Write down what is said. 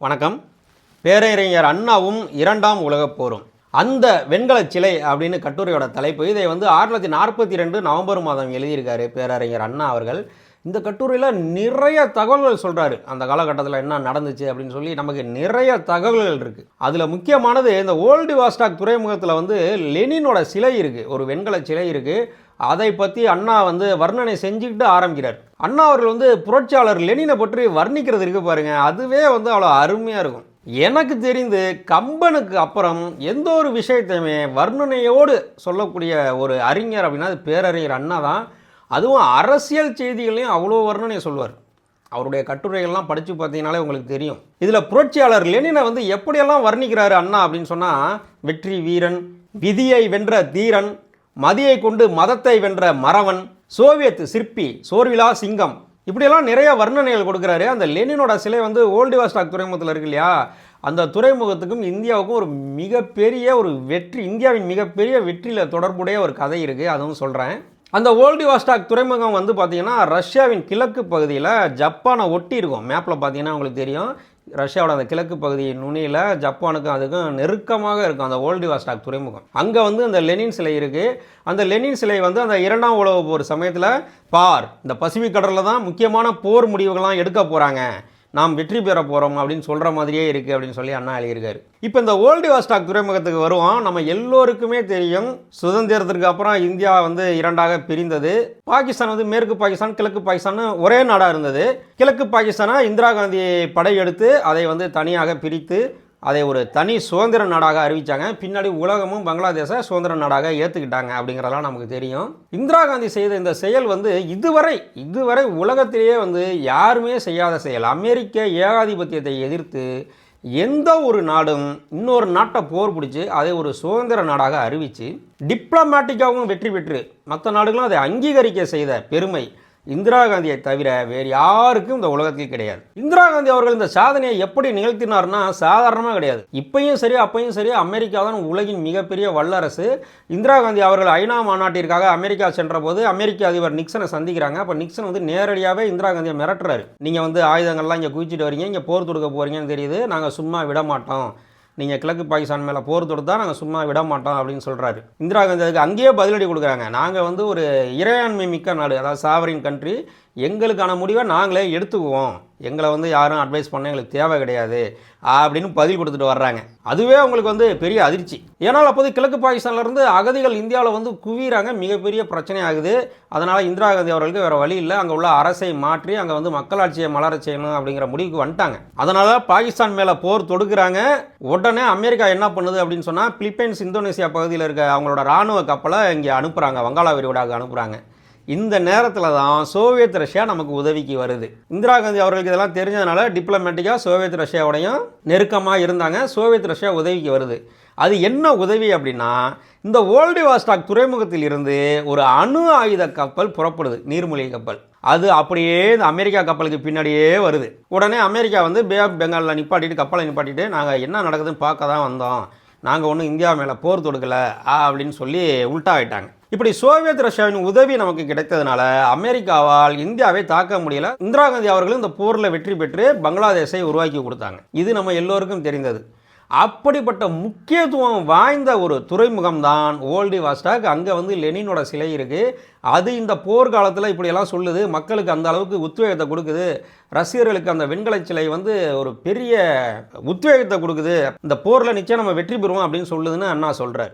வணக்கம். பேரறிஞர் அண்ணாவும் இரண்டாம் உலகப் போரும், அந்த வெண்கல சிலை அப்படின்னு கட்டுரையோட தலைப்பு. இதை 1942 நவம்பர் மாதம் எழுதியிருக்காரு பேரறிஞர் அண்ணா அவர்கள். இந்த கட்டுரையில் நிறைய தகவல்கள் சொல்கிறாரு. அந்த காலகட்டத்தில் என்ன நடந்துச்சு அப்படின்னு சொல்லி நமக்கு நிறைய தகவல்கள் இருக்குது. அதில் முக்கியமானது இந்த ஓல்டிவாஸ்டாக் துறைமுகத்தில் லெனினோட சிலை இருக்குது, ஒரு வெண்கல சிலை இருக்குது. அதை பற்றி அண்ணா வர்ணனை செஞ்சுக்கிட்டு ஆரம்பிக்கிறார். அண்ணா அவர்கள் புரட்சியாளர் லெனினை பற்றி வர்ணிக்கிறது இருக்குது பாருங்கள், அதுவே அவ்வளோ அருமையாக இருக்கும். எனக்கு தெரிந்து கம்பனுக்கு அப்புறம் எந்த ஒரு விஷயத்தையுமே வர்ணனையோடு சொல்லக்கூடிய ஒரு அறிஞர் அப்படின்னா அது பேரறிஞர் அண்ணா தான். அதுவும் அரசியல் செய்திகளையும் அவ்வளோ வர்ணனையை சொல்லுவார். அவருடைய கட்டுரைகள்லாம் படித்து பார்த்தீங்கனாலே உங்களுக்கு தெரியும். இதில் புரட்சியாளர் லெனினை எப்படியெல்லாம் வர்ணிக்கிறாரு அண்ணா அப்படின்னு சொன்னால், வெற்றி வீரன், விதியை வென்ற தீரன், மதியை கொண்டு மதத்தை வென்ற மறவன், சோவியத் சிற்பி, சோர்விலா சிங்கம், இப்படியெல்லாம் நிறைய வர்ணனைகள் கொடுக்குறாரு. அந்த லெனினோட சிலை ஓல்டிவாஸ்டாக் துறைமுகத்தில் இருக்கு இல்லையா, அந்த துறைமுகத்துக்கும் இந்தியாவுக்கும் ஒரு மிகப்பெரிய ஒரு வெற்றி, இந்தியாவின் மிகப்பெரிய வெற்றியில் தொடர்புடைய ஒரு கதை இருக்குது, அதுவும் சொல்கிறேன். அந்த ஓல்டிவாஸ்டாக் துறைமுகம் பார்த்தீங்கன்னா ரஷ்யாவின் கிழக்கு பகுதியில் ஜப்பானை ஒட்டி இருக்கும். மேப்பில் பார்த்தீங்கன்னா உங்களுக்கு தெரியும், ரஷ்யாவோட அந்த கிழக்கு பகுதி நுனியில் ஜப்பானுக்கும் அதுக்கும் நெருக்கமாக இருக்கும் அந்த ஓல்டிவாஸ்டாக் துறைமுகம். அங்கே அந்த லெனின் சிலை இருக்குது. அந்த லெனின் சிலை அந்த இரண்டாம் உலக போர் சமயத்தில் இந்த பசிபிக் கடலில் தான் முக்கியமான போர் முடிவுகள்லாம் எடுக்க போகிறாங்க, நாம் வெற்றி பெற போகிறோம் அப்படின்னு சொல்கிற மாதிரியே இருக்குது அப்படின்னு சொல்லி அண்ணா எழுதியிருக்காரு. இப்போ இந்த ஓல்டிவாஸ்டாக் துறைமுகத்துக்கு வருவோம். நம்ம எல்லோருக்குமே தெரியும், சுதந்திரத்திற்கு அப்புறம் இந்தியா இரண்டாக பிரிந்தது. பாகிஸ்தான் மேற்கு பாகிஸ்தான், கிழக்கு பாகிஸ்தான் ஒரே நாடாக இருந்தது. கிழக்கு பாகிஸ்தானை இந்திரா காந்தி படையெடுத்து அதை தனியாக பிரித்து அதை ஒரு தனி சுதந்திர நாடாக அறிவித்தாங்க. பின்னாடி உலகமும் பங்களாதேஷை சுதந்திர நாடாக ஏற்றுக்கிட்டாங்க அப்படிங்கிறதெல்லாம் நமக்கு தெரியும். இந்திரா காந்தி செய்த இந்த செயல் இதுவரை உலகத்திலேயே யாருமே செய்யாத செயல். அமெரிக்க ஏகாதிபத்தியத்தை எதிர்த்து எந்த ஒரு நாடும் இன்னொரு நாட்டை போர் பிடிச்சி அதை ஒரு சுதந்திர நாடாக அறிவித்து டிப்ளமேட்டிக்காகவும் வெற்றி பெற்று மற்ற நாடுகளும் அதை அங்கீகரிக்க செய்த பெருமை இந்திரா காந்தியை தவிர வேறு யாருக்கும் இந்த உலகத்தில் கிடையாது. இந்திரா காந்தி அவர்கள் இந்த சாதனையை எப்படி நிகழ்த்தினார்னா சாதாரணமாக கிடையாது. இப்பையும் சரி அப்பையும் சரி அமெரிக்கா தான் உலகின் மிகப்பெரிய வல்லரசு. இந்திரா காந்தி அவர்கள் ஐநா மாநாட்டிற்காக அமெரிக்கா சென்ற போது அமெரிக்க அதிபர் நிக்சனை சந்திக்கிறாங்க. அப்போ நிக்சன் நேரடியாகவே இந்திரா காந்தியை மிரட்டுறாரு. நீங்கள் ஆயுதங்கள்லாம் இங்கே குவிச்சிட்டு வரீங்க, இங்கே போர் தொடுக்க போகிறீங்கன்னு தெரியுது, நாங்கள் சும்மா விட மாட்டோம், நீங்கள் கிழக்கு பாகிஸ்தான் மேலே போர் தொடுத்தா நாங்கள் சும்மா விட மாட்டோம் அப்படின்னு சொல்கிறாரு. இந்திரா காந்தி அதுக்கு அங்கேயே பதிலடி கொடுக்குறாங்க. நாங்கள் ஒரு இறையாண்மை மிக்க நாடு, அதாவது சாவரின் கண்ட்ரி, எங்களுக்கான முடிவை நாங்களே எடுத்துக்குவோம், எங்களை யாரும் அட்வைஸ் பண்ண எங்களுக்கு தேவை கிடையாது அப்படின்னு பதில் கொடுத்துட்டு வர்றாங்க. அதுவே அவங்களுக்கு பெரிய அதிர்ச்சி. ஏன்னால் அப்போது கிழக்கு பாகிஸ்தான்லேருந்து அகதிகள் இந்தியாவில் குவிகிறாங்க, மிகப்பெரிய பிரச்சனை ஆகுது. அதனால் இந்திரா காந்தி அவர்களுக்கு வேறு வழி இல்லை, அங்கே உள்ள அரசை மாற்றி அங்கே மக்களாட்சியை மலர செய்யணும் அப்படிங்கிற முடிவுக்கு வந்துட்டாங்க. அதனால் பாகிஸ்தான் மேலே போர் தொடுக்கிறாங்க. உடனே அமெரிக்கா என்ன பண்ணுது அப்படின்னு சொன்னால், பிலிப்பைன்ஸ் இந்தோனேசியா பகுதியில் இருக்க அவங்களோட இராணுவ கப்பலை இங்கே அனுப்புகிறாங்க, வங்காள விரிகுடாவுக்கு அனுப்புகிறாங்க. இந்த நேரத்தில் தான் சோவியத் ரஷ்யா நமக்கு உதவிக்கு வருது. இந்திரா காந்தி அவர்களுக்கு இதெல்லாம் தெரிஞ்சதுனால டிப்ளமேட்டிக்காக சோவியத் ரஷ்யாவோடையும் நெருக்கமாக இருந்தாங்க. சோவியத் ரஷ்யா உதவிக்கு வருது. அது என்ன உதவி அப்படின்னா, இந்த ஓல்டிவாஸ்டாக் துறைமுகத்தில் இருந்து ஒரு அணு ஆயுத கப்பல் புறப்படுது, நீர்மூழ்கி கப்பல். அது அப்படியே இந்த அமெரிக்கா கப்பலுக்கு பின்னாடியே வருது. உடனே அமெரிக்கா பே ஆஃப் பெங்காலில் நிப்பாட்டிட்டு, கப்பலை நிப்பாட்டிட்டு, நாங்கள் என்ன நடக்குதுன்னு பார்க்க தான் வந்தோம், நாங்கள் ஒன்றும் இந்தியா மேலே போர் தொடுக்கலை அப்படின்னு சொல்லி உல்ட்டா ஆகிட்டாங்க. இப்படி சோவியத் ரஷ்யாவின் உதவி நமக்கு கிடைத்ததுனால அமெரிக்காவால் இந்தியாவை தாக்க முடியல. இந்திரா காந்தி அவர்களும் இந்த போரில் வெற்றி பெற்று பங்களாதேஷை உருவாக்கி கொடுத்தாங்க. இது நம்ம எல்லோருக்கும் தெரிந்தது. அப்படிப்பட்ட முக்கியத்துவம் வாய்ந்த ஒரு துறைமுகம் தான் ஓல்டிவாஸ்டாக். அங்கே லெனினோட சிலை இருக்குது. அது இந்த போர்க்காலத்தில் இப்படியெல்லாம் சொல்லுது, மக்களுக்கு அந்த அளவுக்கு உத்வேகத்தை கொடுக்குது. ரஷ்யர்களுக்கு அந்த வெண்கல சிலை ஒரு பெரிய உத்வேகத்தை கொடுக்குது. இந்த போரில் நிச்சயம் நம்ம வெற்றி பெறுவோம் அப்படின்னு சொல்லுதுன்னு அண்ணா சொல்கிறார்.